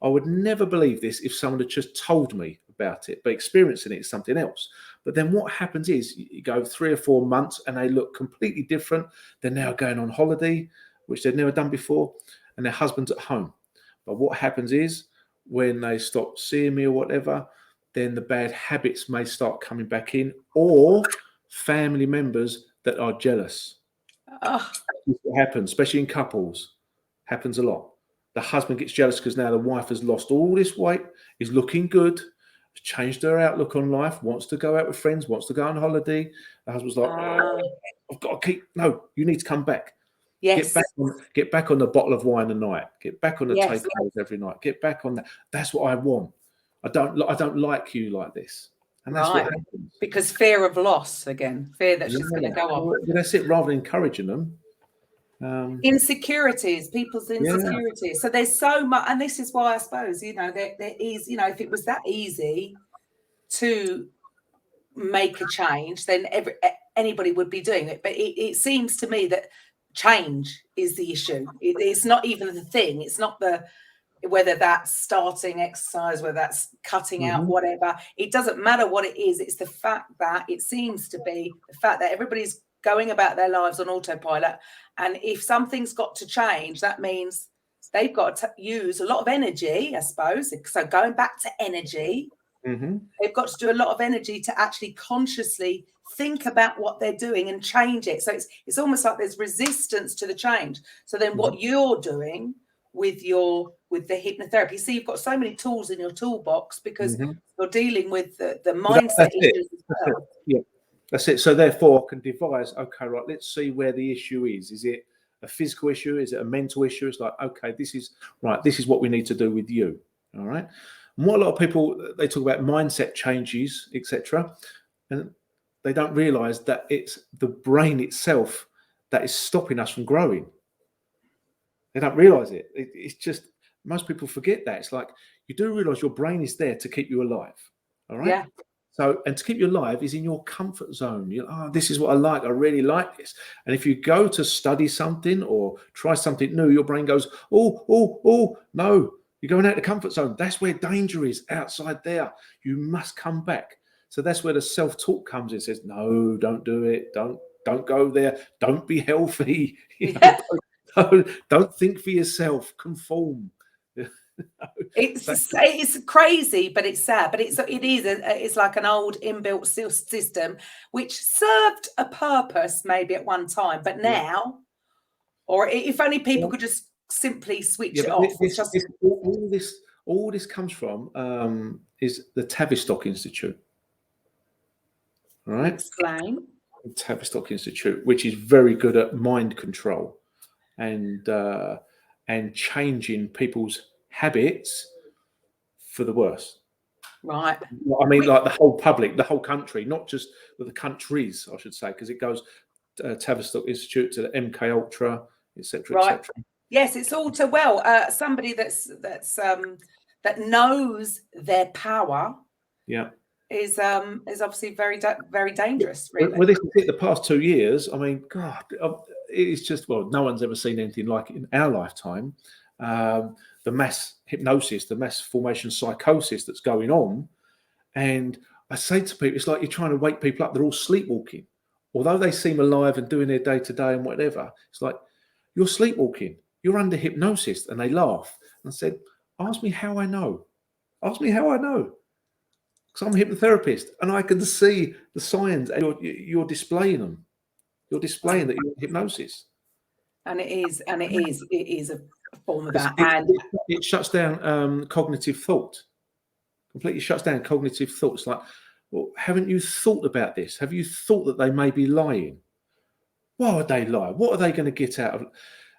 S3: I would never believe this if someone had just told me about it, but experiencing it is something else. But then what happens is you go 3 or 4 months and they look completely different. They're now going on holiday, which they'd never done before, and their husband's at home. But what happens is when they stop seeing me or whatever, then the bad habits may start coming back in, or family members that are jealous. It happens, especially in couples. Happens a lot. The husband gets jealous because now the wife has lost all this weight, is looking good, has changed her outlook on life, wants to go out with friends, wants to go on holiday. The husband's like, I've got to keep, no, you need to come back.
S2: Yes.
S3: Get back on the bottle of wine a night. Get back on the takeaways every night. Get back on that. That's what I want. I don't like you like this. And that's what happens.
S2: Because fear of loss again. Fear that she's going to go off.
S3: That's it, rather than encouraging them.
S2: Insecurities, people's insecurities. So there's so much, and this is why I suppose, there is, if it was that easy to make a change, then anybody would be doing it. But it seems to me that change is the issue. It's not even the thing. It's not whether that's starting exercise, whether that's cutting out, whatever. It doesn't matter what it is. It's the fact that it seems to be the fact that everybody's going about their lives on autopilot. And if something's got to change, that means they've got to use a lot of energy, I suppose. So going back to energy, they've got to do a lot of energy to actually consciously think about what they're doing and change it. So it's almost like there's resistance to the change. So then what you're doing with the hypnotherapy, so you've got so many tools in your toolbox because you're dealing with the mindset issues as well.
S3: Yeah. That's it. So therefore, I can devise, okay, right, let's see where the issue is. Is it a physical issue? Is it a mental issue? It's like, okay, this is what we need to do with you. All right. And what a lot of people, they talk about mindset changes, etc. And they don't realize that it's the brain itself that is stopping us from growing. They don't realize it. It's just, most people forget that. It's like, you do realize your brain is there to keep you alive. All right. Yeah. So, and to keep you alive is in your comfort zone. This is what I like. I really like this. And if you go to study something or try something new, your brain goes, oh, no, you're going out the comfort zone. That's where danger is, outside there. You must come back. So that's where the self-talk comes in. It says, no, don't do it. Don't go there. Don't be healthy. Don't think for yourself. Conform.
S2: It's crazy, but it's sad. But it's like an old inbuilt system which served a purpose maybe at one time, but now, or if only people could just simply switch it off.
S3: All this comes from is the Tavistock Institute. All right.
S2: Explain.
S3: The Tavistock Institute, which is very good at mind control and changing people's habits for the worse.
S2: Right.
S3: I mean, like the whole public, the whole country, not just the countries, I should say, because it goes Tavistock Institute to the MK Ultra, etc., etc.
S2: Yes, it's all too well. Somebody that knows their power.
S3: Yeah.
S2: Is obviously very dangerous. Really.
S3: Well, this is it. The past 2 years, I mean, God, it's just, well, no one's ever seen anything like it in our lifetime. The mass hypnosis, the mass formation psychosis that's going on. And I say to people, it's like you're trying to wake people up. They're all sleepwalking. Although they seem alive and doing their day-to-day and whatever, it's like, you're sleepwalking. You're under hypnosis. And they laugh. And I said, ask me how I know. Ask me how I know. Because I'm a hypnotherapist and I can see the signs and you're displaying them. You're displaying that you're in hypnosis.
S2: And it is a form of that. And
S3: it shuts down cognitive thought. Completely shuts down cognitive thought. It's like, well, haven't you thought about this? Have you thought that they may be lying? Why would they lie? What are they going to get out of it?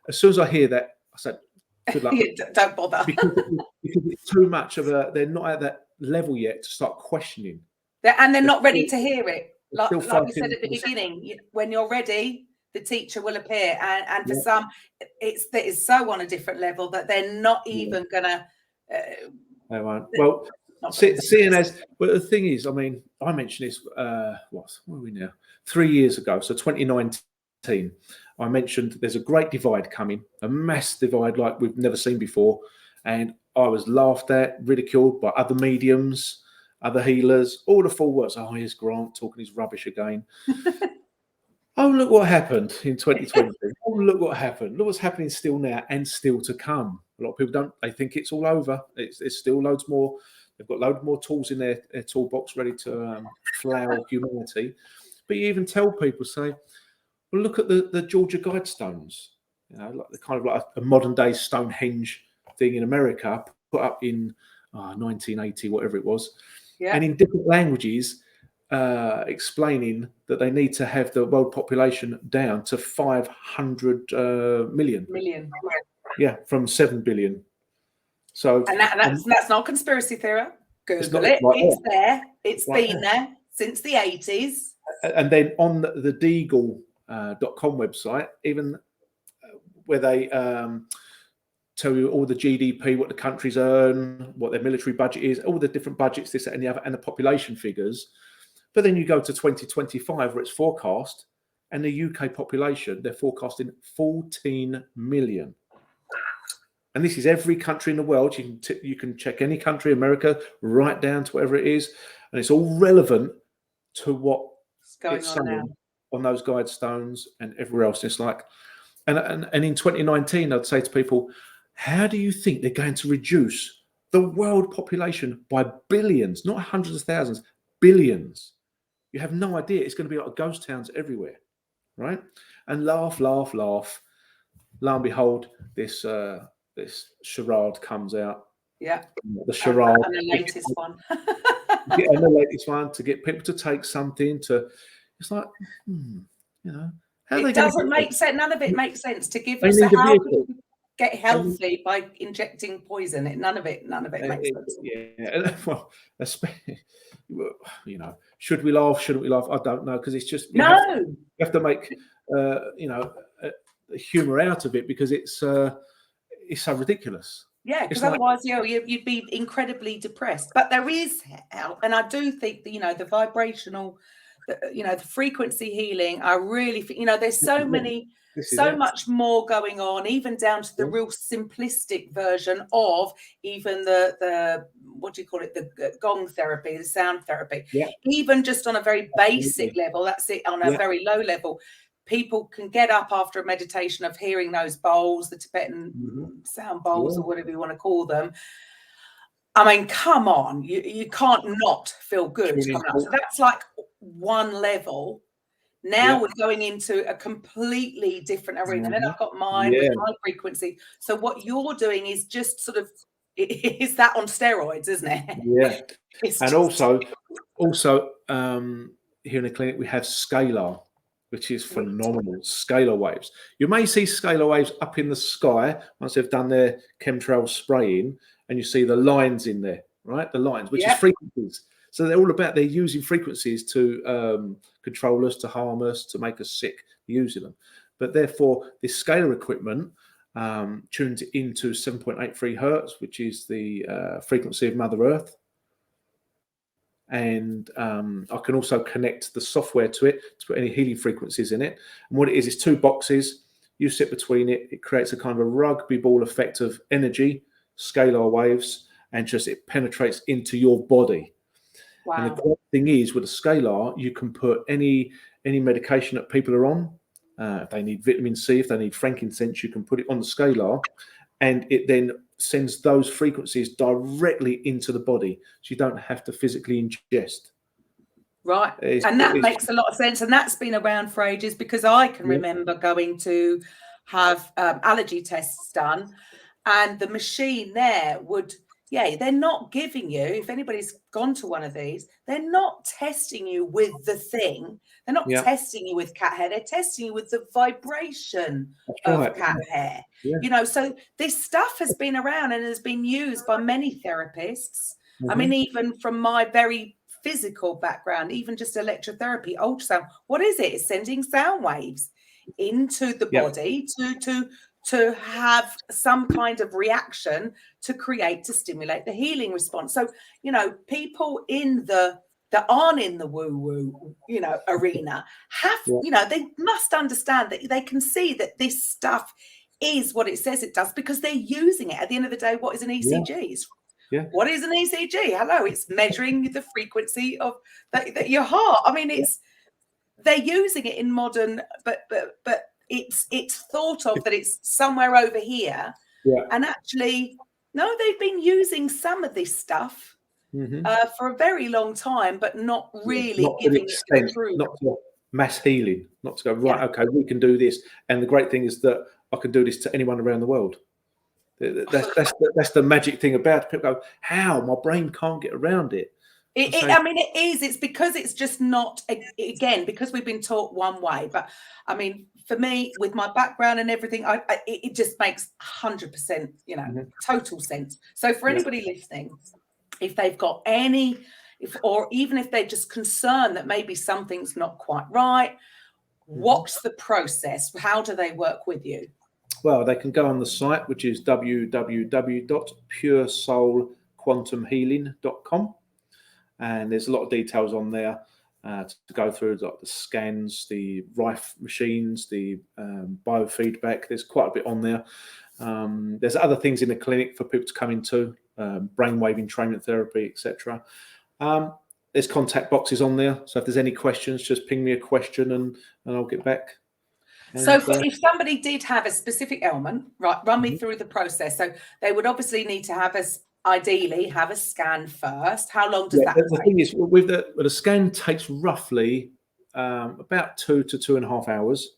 S3: As soon as I hear that, I said, good luck.
S2: Don't bother.
S3: because it's too much of they're not at that level yet to start questioning.
S2: And they're not ready to hear it. Like we said at the beginning, when you're ready, the teacher will appear. And for some, it is so on a different level that they're not even going to...
S3: They won't. Well, seeing as... Well, the thing is, I mean, I mentioned this, where are we now? 3 years ago, so 2019, I mentioned there's a great divide coming, a mass divide like we've never seen before. And I was laughed at, ridiculed by other mediums, other healers, all the full words. Oh, here's Grant talking his rubbish again. Oh, look what happened in 2020. Oh, look what happened. Look what's happening still now and still to come. A lot of people they think it's all over. It's still loads more. They've got loads more tools in their toolbox ready to flower humanity. But you even tell people, say, well, look at the Georgia Guidestones. You know, like the kind of like a modern day Stonehenge thing in America, put up in 1980, whatever it was. Yeah. And in different languages, explaining that they need to have the world population down to 500 million. Yeah, from 7 billion. So,
S2: and that's not conspiracy theory. Google it. It's there. It's been there since the 80s.
S3: And then on the Deaglecom website, even where they tell you all the GDP, what the countries earn, what their military budget is, all the different budgets, this, that, and the other, and the population figures. But then you go to 2025, where it's forecast, and the UK population, they're forecasting 14 million. And this is every country in the world. You can check any country, America, right down to whatever it is, and it's all relevant to what it's saying on those guide stones and everywhere else. It's like, and in 2019, I'd say to people, how do you think they're going to reduce the world population by billions, not hundreds of thousands, billions? You have no idea. It's going to be like ghost towns everywhere, right? And laugh. Lo and behold, this charade comes out.
S2: Yeah.
S3: The charade.
S2: And the latest one.
S3: And the latest one, to get people to take something to... It's like, you know...
S2: It doesn't make sense. None of it makes sense to give us how you get healthy by injecting poison. None of it makes sense.
S3: Yeah. Well, especially, you know, should we laugh? Shouldn't we laugh? I don't know, because it's just you have to make humor out of it, because it's so ridiculous.
S2: Yeah, because otherwise, you'd be incredibly depressed. But there is help, and I do think that, the vibrational, the frequency healing. I really think, there's so much more going on, even down to the real simplistic version of even the what do you call it, the gong therapy, the sound therapy. Yeah. Even just on a very basic level, that's it. On a very low level, people can get up after a meditation of hearing those bowls, the Tibetan sound bowls, or whatever you want to call them. I mean, come on, you can't not feel good. So that's like one level. Now we're going into a completely different arena. And then I've got mine with my frequency. So what you're doing is just sort of, is that on steroids, isn't it?
S3: Yeah. And also here in the clinic, we have Scalar, which is phenomenal. Scalar waves. You may see scalar waves up in the sky once they've done their chemtrail spraying, and you see the lines in there, right? The lines, which is frequencies. So they're all about, they're using frequencies to control us, to harm us, to make us sick, using them. But therefore, this scalar equipment tunes into 7.83 hertz, which is the frequency of Mother Earth. And I can also connect the software to it to put any healing frequencies in it. And what it is 2 boxes. You sit between it. It creates a kind of a rugby ball effect of energy, scalar waves, and just it penetrates into your body. Wow. And the great thing is, with a scalar, you can put any medication that people are on. If they need vitamin C, if they need frankincense, you can put it on the scalar, and it then sends those frequencies directly into the body, so you don't have to physically ingest.
S2: Right. And that makes a lot of sense. And that's been around for ages, because I can remember going to have allergy tests done, and the machine there would... they're not giving you, if anybody's gone to one of these, they're not testing you with the thing. They're not testing you with cat hair. They're testing you with the vibration of cat hair. Yeah. So this stuff has been around and has been used by many therapists. I mean, even from my very physical background, even just electrotherapy, ultrasound, what is it? It's sending sound waves into the body to have some kind of reaction to stimulate the healing response. So, people that aren't in the woo-woo, arena they must understand that they can see that this stuff is what it says it does, because they're using it. At the end of the day, what is an ECG? What is an ECG? Hello, it's measuring the frequency of your heart. I mean, they're using it in modern, but it's thought of that it's somewhere over here. And actually, no, they've been using some of this stuff for a very long time, but not really giving it through.
S3: Not to mass healing, not to go, okay, we can do this. And the great thing is that I can do this to anyone around the world. That's the magic thing about it. People go, how? My brain can't get around it.
S2: It is. It's because it's just not, again, because we've been taught one way. But I mean, for me, with my background and everything, it just makes 100%, total sense. So for anybody listening, if they've got or even if they're just concerned that maybe something's not quite right, what's the process? How do they work with you?
S3: Well, they can go on the site, which is www.puresoulquantumhealing.com. And there's a lot of details on there to go through, like the scans, the Rife machines, the biofeedback. There's quite a bit on there. There's other things in the clinic for people to come into, brainwave entrainment therapy, etc. There's contact boxes on there. So if there's any questions, just ping me a question and I'll get back. And
S2: so if somebody did have a specific ailment, right, run me through the process. So they would obviously need to ideally have a scan first. How long does that take?
S3: The thing is, with the scan takes roughly about 2 to 2.5 hours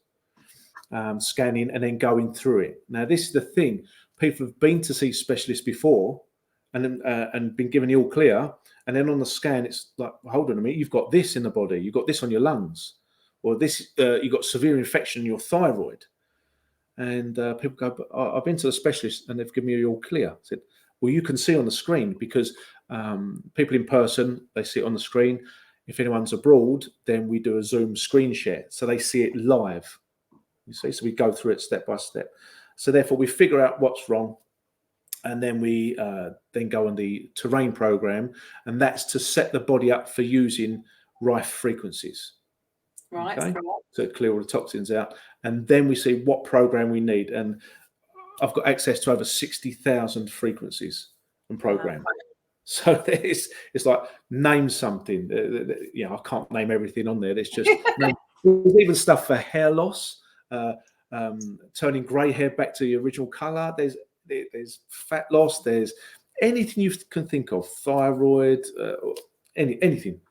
S3: scanning and then going through it. Now, this is the thing. People have been to see specialists before and been given the all clear. And then on the scan, it's like, hold on a minute, you've got this in the body. You've got this on your lungs. Or this, you've got severe infection in your thyroid. And people go, but I've been to the specialist and they've given me all clear. I said, well, you can see on the screen, because people in person, they see it on the screen. If anyone's abroad, then we do a Zoom screen share. So they see it live. You see, so we go through it step by step. So therefore, we figure out what's wrong. And then we then go on the terrain program. And that's to set the body up for using Rife frequencies.
S2: Right.
S3: Okay? To clear all the toxins out. And then we see what program we need. And I've got access to over 60,000 frequencies and programs. Wow. So it's like, name something. I can't name everything on there. There's just there's even stuff for hair loss, turning grey hair back to the original colour. There's fat loss. There's anything you can think of, thyroid, anything.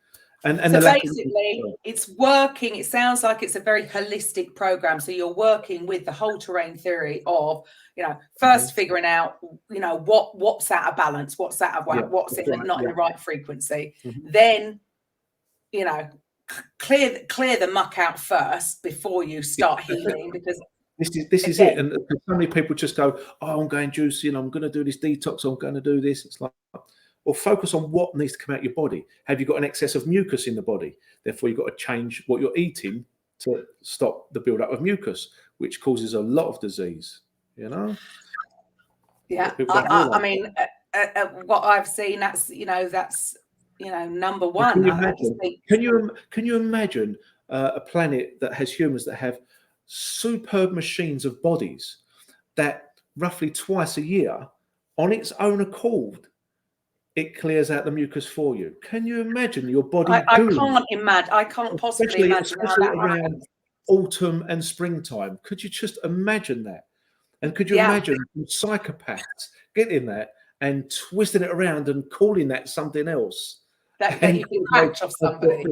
S3: And so
S2: basically, it's working. It sounds like it's a very holistic program. So you're working with the whole terrain theory of, first figuring out, what's out of balance, what's out of whack, what's not in the right frequency. Then, clear the muck out first before you start healing, because
S3: this is it. And so many people just go, oh, I'm going juicy and I'm going to do this detox. I'm going to do this. It's like, or focus on what needs to come out your body. Have you got an excess of mucus in the body? Therefore, you've got to change what you're eating to stop the buildup of mucus, which causes a lot of disease.
S2: Yeah, I mean, what I've seen, that's number one.
S3: Can you imagine a planet that has humans that have superb machines of bodies that roughly twice a year, on its own accord, it clears out the mucus for you? Can you imagine your body? I
S2: can't possibly imagine how that happens.
S3: Autumn and springtime. Could you just imagine that? And could you imagine psychopaths getting that and twisting it around and calling that something else?
S2: That you can catch off somebody.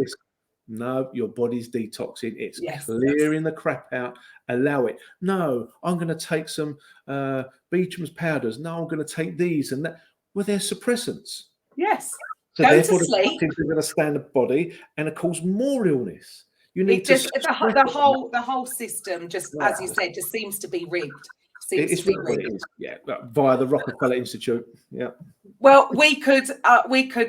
S3: No, your body's detoxing. It's clearing the crap out. Allow it. No, I'm going to take some Beecham's powders. No, I'm going to take these and that. Well, they're suppressants.
S2: Yes.
S3: So
S2: go
S3: therefore,
S2: to sleep.
S3: They're going to stand the body and it causes more illness. You need
S2: the whole system, just as you said, just seems to be rigged.
S3: It's rigged. Yeah, via the Rockefeller Institute. Yeah.
S2: Well, we could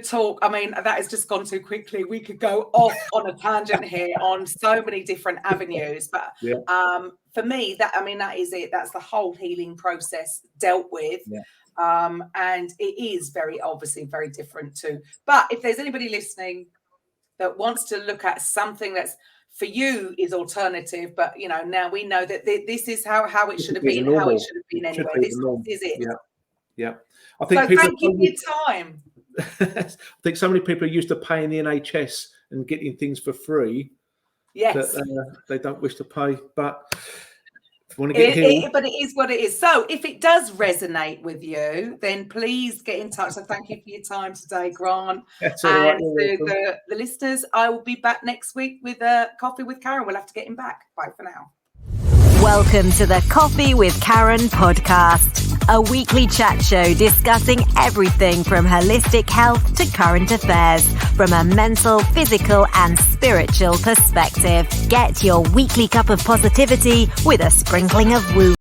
S2: talk. I mean, that has just gone too quickly. We could go off on a tangent here on so many different avenues. But for me, that is it. That's the whole healing process dealt with. Yeah. And it is obviously very different too. But if there's anybody listening that wants to look at something that's for you is alternative, but now we know that this is how it should have been, how it should have been anyway. This is it.
S3: Yeah. I think
S2: thank you for your time.
S3: I think so many people are used to paying the NHS and getting things for free.
S2: Yes.
S3: That they don't wish to pay, but if you want to get healed.
S2: But it is what it is. So if it does resonate with you, then please get in touch. So thank you for your time today, Grant.
S3: That's all right.
S2: And to the listeners, I will be back next week with Coffee with Karen. We'll have to get him back. Bye for now.
S1: Welcome to the Coffee with Karen podcast, a weekly chat show discussing everything from holistic health to current affairs from a mental, physical and spiritual perspective. Get your weekly cup of positivity with a sprinkling of woo.